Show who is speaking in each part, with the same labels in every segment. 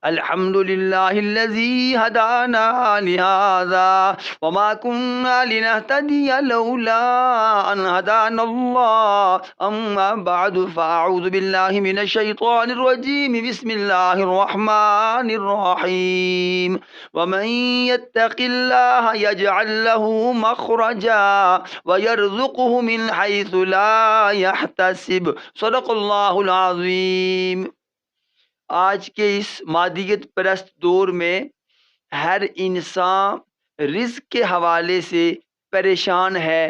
Speaker 1: الحمد للہ الذی ہدانا لہذا وما كنا لنهتدی لولا ان ہدانا اللہ اما بعد فاعوذ باللہ من الشیطان الرجیم بسم اللہ الرحمن الرحیم ومن يتق اللہ یجعل له مخرجا ويرزقه من حيث لا يحتسب صدق اللہ العظیم۔ آج کے اس مادیت پرست دور میں ہر انسان رزق کے حوالے سے پریشان ہے،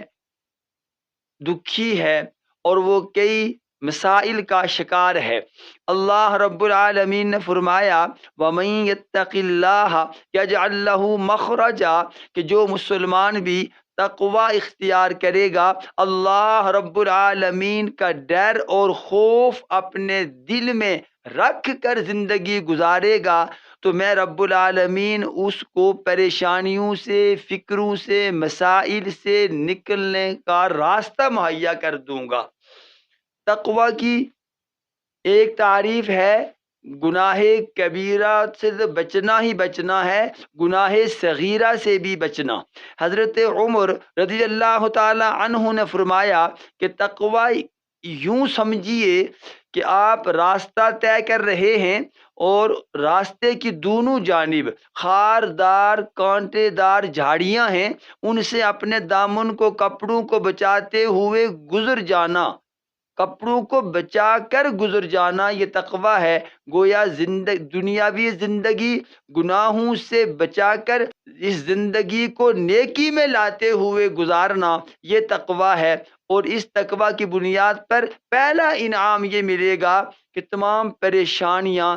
Speaker 1: دکھی ہے، اور وہ کئی مسائل کا شکار ہے۔ اللہ رب العالمین نے فرمایا وَمَن يَتَّقِ اللَّهَ يَجْعَل لَّهُ مَخْرَجًا کہ جو مسلمان بھی تقوی اختیار کرے گا، اللہ رب العالمین کا ڈر اور خوف اپنے دل میں رکھ کر زندگی گزارے گا، تو میں رب العالمین اس کو پریشانیوں سے، فکروں سے، مسائل سے نکلنے کا راستہ مہیا کر دوں گا۔ تقوی کی ایک تعریف ہے گناہ کبیرہ سے بچنا ہی بچنا ہے، گناہ صغیرہ سے بھی بچنا۔ حضرت عمر رضی اللہ تعالی عنہ نے فرمایا کہ تقوی یوں سمجھیے کہ آپ راستہ طے کر رہے ہیں اور راستے کی دونوں جانب خاردار کانٹے دار جھاڑیاں ہیں، ان سے اپنے دامن کو، کپڑوں کو بچاتے ہوئے گزر جانا، کپڑوں کو بچا کر گزر جانا، یہ تقوی ہے۔ گویا دنیاوی زندگی گناہوں سے بچا کر اس زندگی کو نیکی میں لاتے ہوئے گزارنا، یہ تقوی ہے۔ اور اس تقوی کی بنیاد پر پہلا انعام یہ ملے گا کہ تمام پریشانیاں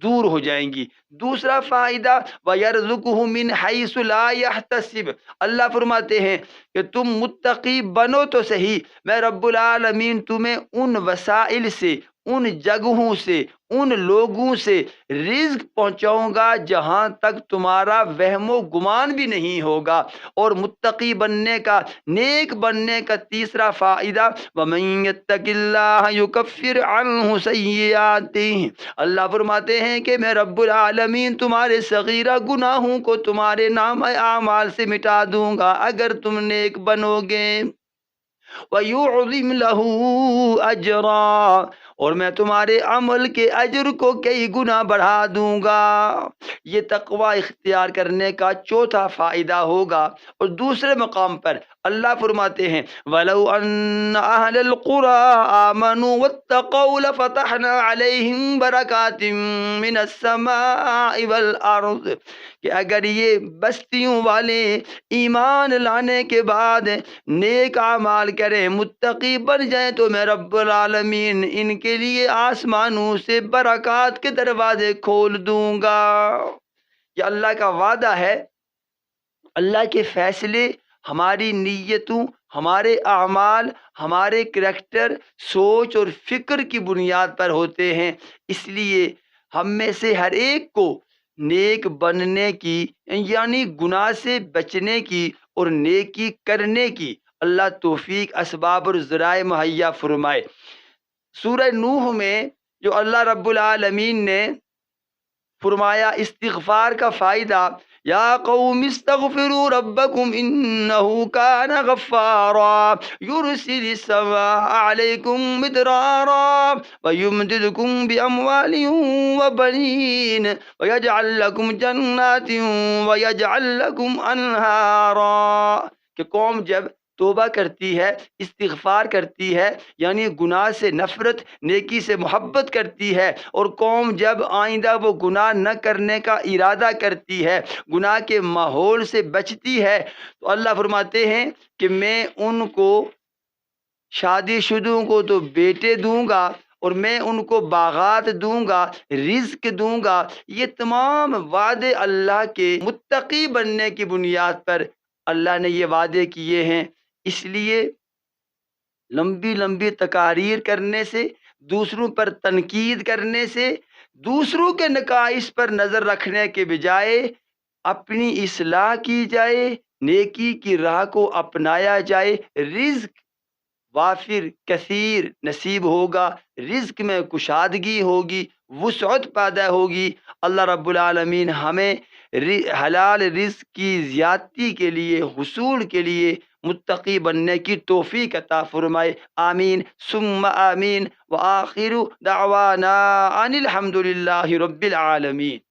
Speaker 1: دور ہو جائیں گی۔ دوسرا فائدہ وَيَرْزُقُهُ مِنْ حَيْثُ لَا يَحْتَسِبُ، اللہ فرماتے ہیں کہ تم متقی بنو تو صحیح، میں رب العالمین تمہیں ان وسائل سے، ان جگہوں سے، ان لوگوں سے رزق پہنچاؤں گا جہاں تک تمہارا وہم و گمان بھی نہیں ہوگا۔ اور متقی بننے کا، نیک بننے کا تیسرا فائدہ وَمَن يَتَّقِ اللَّهَ يُكَفِّرْ عَنْهُ سَيِّئَاتِهِ، اللہ فرماتے ہیں کہ میں رب العالمین تمہارے صغیرہ گناہوں کو تمہارے نام اعمال سے مٹا دوں گا اگر تم نیک بنو گے۔ وَيُعْظِمْ لَهُ أَجْرًا، اور میں تمہارے عمل کے اجر کو کئی گنا بڑھا دوں گا۔ یہ تقوی اختیار کرنے کا چوتھا فائدہ ہوگا۔ اور دوسرے مقام پر اللہ فرماتے ہیں وَلَوْ أَنَّ أَهْلَ الْقُرَىٰ آمَنُوا وَاتَّقَوْا لَفَتَحْنَا عَلَيْهِمْ بَرَكَاتٍ مِّنَ السَّمَاءِ وَالْأَرْضِ، کہ اگر یہ بستیوں والے ایمان لانے کے بعد نیک اعمال کریں، متقی بن جائیں، تو میں رب العالمین ان کے لیے آسمانوں سے برکات کے دروازے کھول دوں گا۔ یہ اللہ کا وعدہ ہے۔ اللہ کے فیصلے ہماری نیتوں، ہمارے اعمال، ہمارے کریکٹر، سوچ اور فکر کی بنیاد پر ہوتے ہیں۔ اس لیے ہم میں سے ہر ایک کو نیک بننے کی، یعنی گناہ سے بچنے کی اور نیکی کرنے کی اللہ توفیق، اسباب اور ذرائع مہیا فرمائے۔ سورہ نوح میں جو اللہ رب العالمین نے فرمایا استغفار کا فائدہ، یا قوم استغفروا ربکم انہ کان غفارا یرسل السماء علیکم مدرارا ویمددکم باموال وبنین ویجعل لکم جنات ویجعل لکم انہارا، کہ قوم جب توبہ کرتی ہے، استغفار کرتی ہے، یعنی گناہ سے نفرت، نیکی سے محبت کرتی ہے، اور قوم جب آئندہ وہ گناہ نہ کرنے کا ارادہ کرتی ہے، گناہ کے ماحول سے بچتی ہے، تو اللہ فرماتے ہیں کہ میں ان کو، شادی شدوں کو تو بیٹے دوں گا، اور میں ان کو باغات دوں گا، رزق دوں گا۔ یہ تمام وعدے اللہ کے متقی بننے کی بنیاد پر اللہ نے یہ وعدے کیے ہیں۔ اس لیے لمبی لمبی تقاریر کرنے سے، دوسروں پر تنقید کرنے سے، دوسروں کے نقائص پر نظر رکھنے کے بجائے اپنی اصلاح کی جائے، نیکی کی راہ کو اپنایا جائے، رزق وافر کثیر نصیب ہوگا، رزق میں کشادگی ہوگی، وسعت پیدا ہوگی، اللہ رب العالمین ہمیں حلال رزق کی زیادتی کے لیے، حصول کے لیے متقی بننے کی توفیق عطا فرمائے، آمین ثم آمین، وآخر دعوانا ان الحمد للہ رب العالمین۔